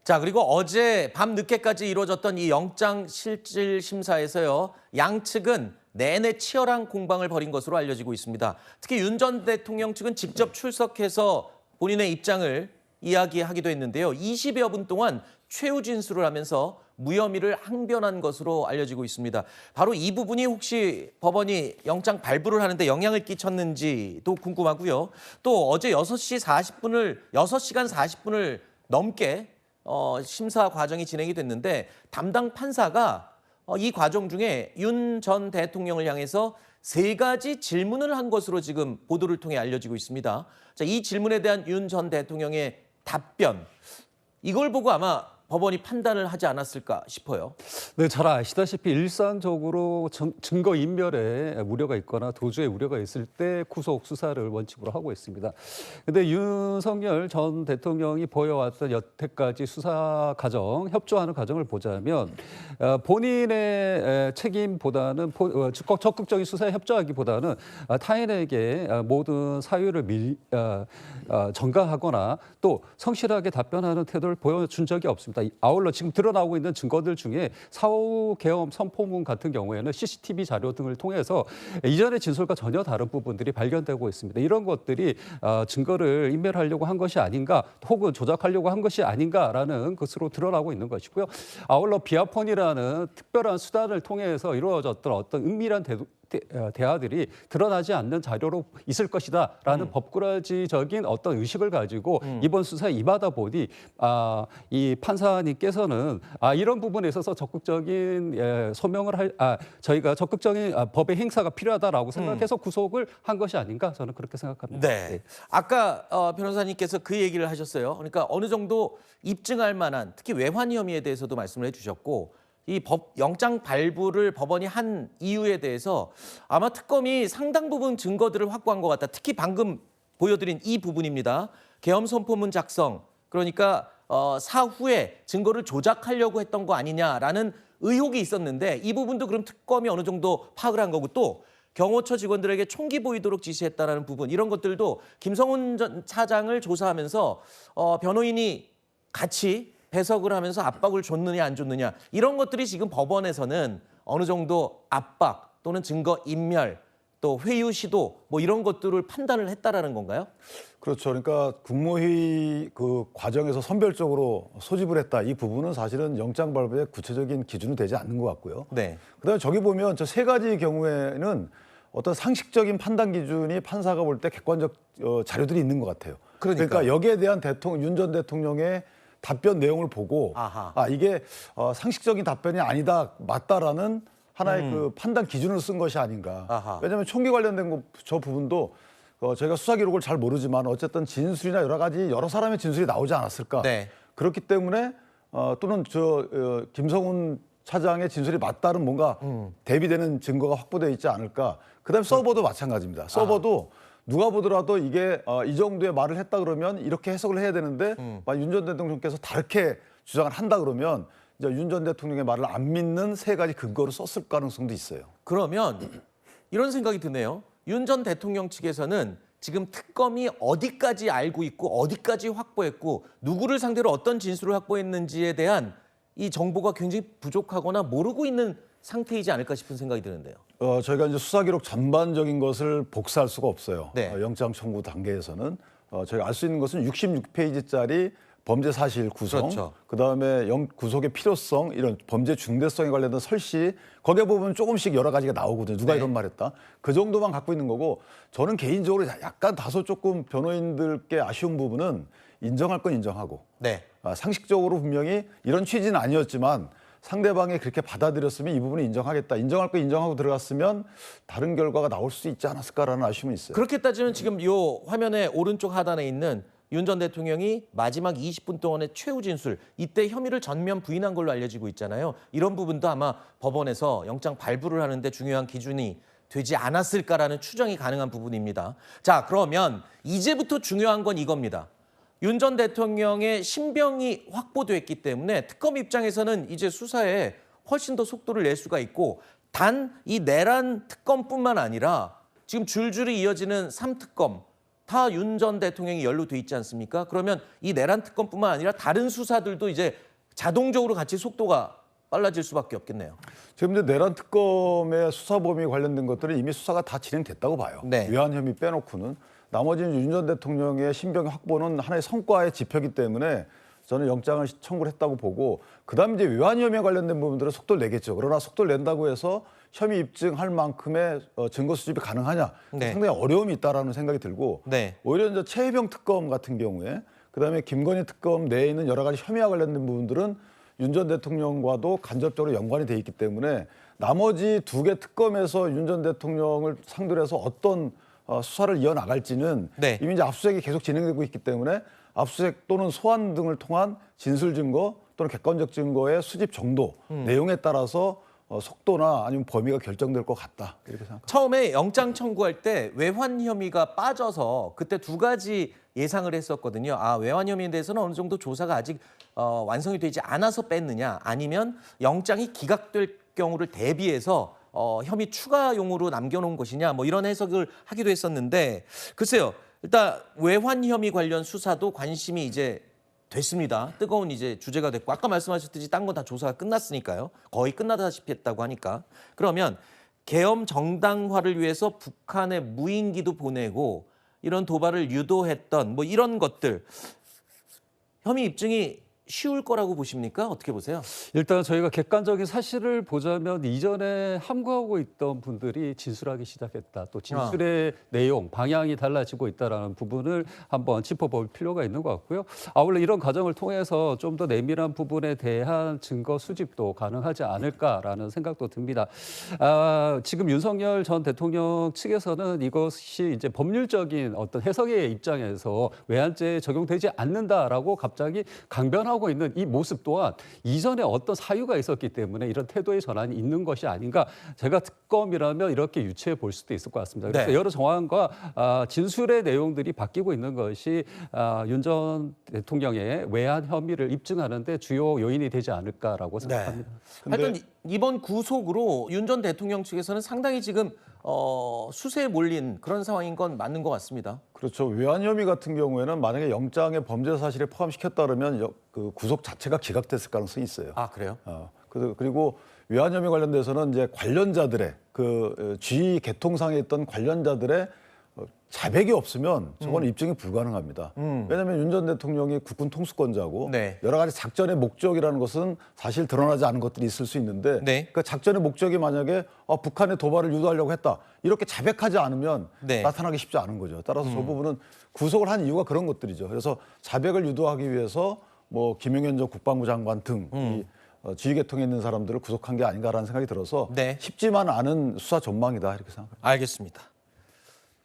자, 그리고 어제 밤 늦게까지 이루어졌던 이 영장실질심사에서요. 양측은 내내 치열한 공방을 벌인 것으로 알려지고 있습니다. 특히 윤 전 대통령 측은 직접 출석해서 본인의 입장을 이야기하기도 했는데요. 20여 분 동안 최후 진술을 하면서 무혐의를 항변한 것으로 알려지고 있습니다. 바로 이 부분이 혹시 법원이 영장 발부를 하는데 영향을 끼쳤는지도 궁금하고요. 또 어제 6시간 40분을 넘게 심사 과정이 진행이 됐는데 담당 판사가 이 과정 중에 윤 전 대통령을 향해서 3가지 질문을 한 것으로 지금 보도를 통해 알려지고 있습니다. 자, 이 질문에 대한 윤 전 대통령의 답변, 이걸 보고 아마 법원이 판단을 하지 않았을까 싶어요. 네, 잘 아시다시피 일상적으로 증거 인멸에 우려가 있거나 도주의 우려가 있을 때 구속 수사를 원칙으로 하고 있습니다. 그런데 윤석열 전 대통령이 보여왔던 여태까지 수사 과정, 협조하는 과정을 보자면 본인의 책임보다는 적극적인 수사에 협조하기보다는 타인에게 모든 사유를 전가하거나 또 성실하게 답변하는 태도를 보여준 적이 없습니다. 아울러 지금 드러나고 있는 증거들 중에 사후 계엄 선포문 같은 경우에는 CCTV 자료 등을 통해서 이전의 진술과 전혀 다른 부분들이 발견되고 있습니다. 이런 것들이 증거를 인멸하려고 한 것이 아닌가 혹은 조작하려고 한 것이 아닌가라는 것으로 드러나고 있는 것이고요. 아울러 비아폰이라는 특별한 수단을 통해서 이루어졌던 어떤 은밀한 대화들이 드러나지 않는 자료로 있을 것이다라는 법꾸라지적인 어떤 의식을 가지고 이번 수사에 임하다 보니 이 판사님께서는 이런 부분에 있어서 적극적인 소명을 저희가 적극적인 법의 행사가 필요하다라고 생각해서 구속을 한 것이 아닌가 저는 그렇게 생각합니다. 네. 네. 아까 변호사님께서 그 얘기를 하셨어요. 그러니까 어느 정도 입증할 만한 특히 외환 혐의에 대해서도 말씀을 해주셨고 이 영장 발부를 법원이 한 이유에 대해서 아마 특검이 상당 부분 증거들을 확보한 것 같다. 특히 방금 보여드린 이 부분입니다. 계엄 선포문 작성, 그러니까 사후에 증거를 조작하려고 했던 거 아니냐라는 의혹이 있었는데 이 부분도 그럼 특검이 어느 정도 파악을 한 거고 또 경호처 직원들에게 총기 보이도록 지시했다라는 부분 이런 것들도 김성훈 전 차장을 조사하면서 변호인이 같이 배석을 하면서 압박을 줬느냐 안 줬느냐 이런 것들이 지금 법원에서는 어느 정도 압박 또는 증거 인멸 또 회유 시도 뭐 이런 것들을 판단을 했다라는 건가요? 그렇죠. 그러니까 국무회의 그 과정에서 선별적으로 소집을 했다. 이 부분은 사실은 영장 발부의 구체적인 기준은 되지 않는 것 같고요. 네. 그다음에 저기 보면 저 3가지 경우에는 어떤 상식적인 판단 기준이 판사가 볼 때 객관적 자료들이 있는 것 같아요. 그러니까 여기에 대한 윤 전 대통령의 답변 내용을 보고 이게 상식적인 답변이 아니다 맞다라는 하나의 그 판단 기준을 쓴 것이 아닌가. 왜냐하면 총기 관련된 저 부분도 저희가 수사 기록을 잘 모르지만 어쨌든 진술이나 여러 사람의 진술이 나오지 않았을까. 네. 그렇기 때문에 또는 김성훈 차장의 진술이 맞다는 뭔가 대비되는 증거가 확보되어 있지 않을까. 그다음에 서버도 마찬가지입니다. 서버도 누가 보더라도 이게 이 정도의 말을 했다 그러면 이렇게 해석을 해야 되는데 윤 전 대통령께서 다르게 주장을 한다 그러면 이제 윤 전 대통령의 말을 안 믿는 3가지 근거를 썼을 가능성도 있어요. 그러면 이런 생각이 드네요. 윤 전 대통령 측에서는 지금 특검이 어디까지 알고 있고 어디까지 확보했고 누구를 상대로 어떤 진술을 확보했는지에 대한 이 정보가 굉장히 부족하거나 모르고 있는 상태이지 않을까 싶은 생각이 드는데요. 저희가 이제 수사 기록 전반적인 것을 복사할 수가 없어요. 네. 영장 청구 단계에서는 저희가 알 수 있는 것은 66페이지짜리 범죄 사실 구성, 그렇죠. 그다음에 구속의 필요성, 이런 범죄 중대성에 관련된 설시, 거기에 보면 조금씩 여러 가지가 나오거든요. 누가 이런 말 했다. 그 정도만 갖고 있는 거고, 저는 개인적으로 약간 다소 조금 변호인들께 아쉬운 부분은 인정할 건 인정하고, 네. 상식적으로 분명히 이런 취지는 아니었지만 상대방이 그렇게 받아들였으면 이 부분을 인정하겠다. 인정할 거 인정하고 들어갔으면 다른 결과가 나올 수 있지 않았을까라는 아쉬움은 있어요. 그렇게 따지면 지금 이 화면의 오른쪽 하단에 있는 윤 전 대통령이 마지막 20분 동안의 최후 진술, 이때 혐의를 전면 부인한 걸로 알려지고 있잖아요. 이런 부분도 아마 법원에서 영장 발부를 하는데 중요한 기준이 되지 않았을까라는 추정이 가능한 부분입니다. 자, 그러면 이제부터 중요한 건 이겁니다. 윤 전 대통령의 신병이 확보됐기 때문에 특검 입장에서는 이제 수사에 훨씬 더 속도를 낼 수가 있고 단 이 내란 특검뿐만 아니라 지금 줄줄이 이어지는 3특검, 다 윤 전 대통령이 연루돼 있지 않습니까? 그러면 이 내란 특검뿐만 아니라 다른 수사들도 이제 자동적으로 같이 속도가 빨라질 수밖에 없겠네요. 지금 이제 내란 특검의 수사 범위 관련된 것들은 이미 수사가 다 진행됐다고 봐요. 네. 외환 혐의 빼놓고는 나머지는 윤 전 대통령의 신병 확보는 하나의 성과의 지표이기 때문에 저는 영장을 청구를 했다고 보고 그다음 이제 외환 혐의에 관련된 부분들은 속도를 내겠죠. 그러나 속도를 낸다고 해서 혐의 입증할 만큼의 증거 수집이 가능하냐 네. 상당히 어려움이 있다라는 생각이 들고 네. 오히려 이제 최혜병 특검 같은 경우에 그다음에 김건희 특검 내에 있는 여러 가지 혐의와 관련된 부분들은 윤 전 대통령과도 간접적으로 연관이 돼 있기 때문에 나머지 두 개 특검에서 윤 전 대통령을 상대로 해서 어떤 수사를 이어나갈지는 네. 이미 이제 압수수색이 계속 진행되고 있기 때문에 압수수색 또는 소환 등을 통한 진술 증거 또는 객관적 증거의 수집 정도, 내용에 따라서 속도나 아니면 범위가 결정될 것 같다 이렇게 생각합니다. 처음에 영장 청구할 때 외환 혐의가 빠져서 그때 두 가지 예상을 했었거든요. 아, 외환 혐의에 대해서는 어느 정도 조사가 아직 완성이 되지 않아서 뺐느냐, 아니면 영장이 기각될 경우를 대비해서 혐의 추가용으로 남겨놓은 것이냐, 뭐 이런 해석을 하기도 했었는데, 글쎄요. 일단 외환 혐의 관련 수사도 관심이 이제 됐습니다. 뜨거운 이제 주제가 됐고, 아까 말씀하셨듯이 딴 건 다 조사가 끝났으니까요. 거의 끝나다시피 했다고 하니까. 그러면 계엄 정당화를 위해서 북한에 무인기도 보내고 이런 도발을 유도했던 뭐 이런 것들, 혐의 입증이 쉬울 거라고 보십니까? 어떻게 보세요? 일단 저희가 객관적인 사실을 보자면 이전에 함구하고 있던 분들이 진술하기 시작했다. 또 진술의 내용, 방향이 달라지고 있다는 부분을 한번 짚어볼 필요가 있는 것 같고요. 아울러 이런 과정을 통해서 좀 더 내밀한 부분에 대한 증거 수집도 가능하지 않을까라는 생각도 듭니다. 지금 윤석열 전 대통령 측에서는 이것이 이제 법률적인 어떤 해석의 입장에서 외환죄에 적용되지 않는다라고 갑자기 강변하고 있는 이 모습 또한 이전에 어떤 사유가 있었기 때문에 이런 태도의 전환이 있는 것이 아닌가. 제가 특검이라면 이렇게 유추해 볼 수도 있을 것 같습니다. 그래서 네. 여러 정황과 진술의 내용들이 바뀌고 있는 것이 윤 전 대통령의 외환 혐의를 입증하는 데 주요 요인이 되지 않을까라고 생각합니다. 하여튼 이번 구속으로 윤 전 대통령 측에서는 상당히 지금 수세에 몰린 그런 상황인 건 맞는 것 같습니다. 그렇죠. 외환 혐의 같은 경우에는 만약에 영장에 범죄 사실에 포함시켰다 그러면 그 구속 자체가 기각됐을 가능성이 있어요. 아, 그래요? 그리고 외환 혐의 관련돼서는 이제 관련자들의 그 쥐 개통상에 있던 관련자들의 자백이 없으면 저건 입증이 불가능합니다. 왜냐하면 윤 전 대통령이 국군 통수권자고 네. 여러 가지 작전의 목적이라는 것은 사실 드러나지 않은 것들이 있을 수 있는데 네. 그 작전의 목적이 만약에 북한의 도발을 유도하려고 했다 이렇게 자백하지 않으면 네. 나타나기 쉽지 않은 거죠. 따라서 저 부분은 구속을 한 이유가 그런 것들이죠. 그래서 자백을 유도하기 위해서 뭐 김용현 전 국방부 장관 등 이 지휘계통에 있는 사람들을 구속한 게 아닌가라는 생각이 들어서 네. 쉽지만 않은 수사 전망이다 이렇게 생각합니다. 알겠습니다.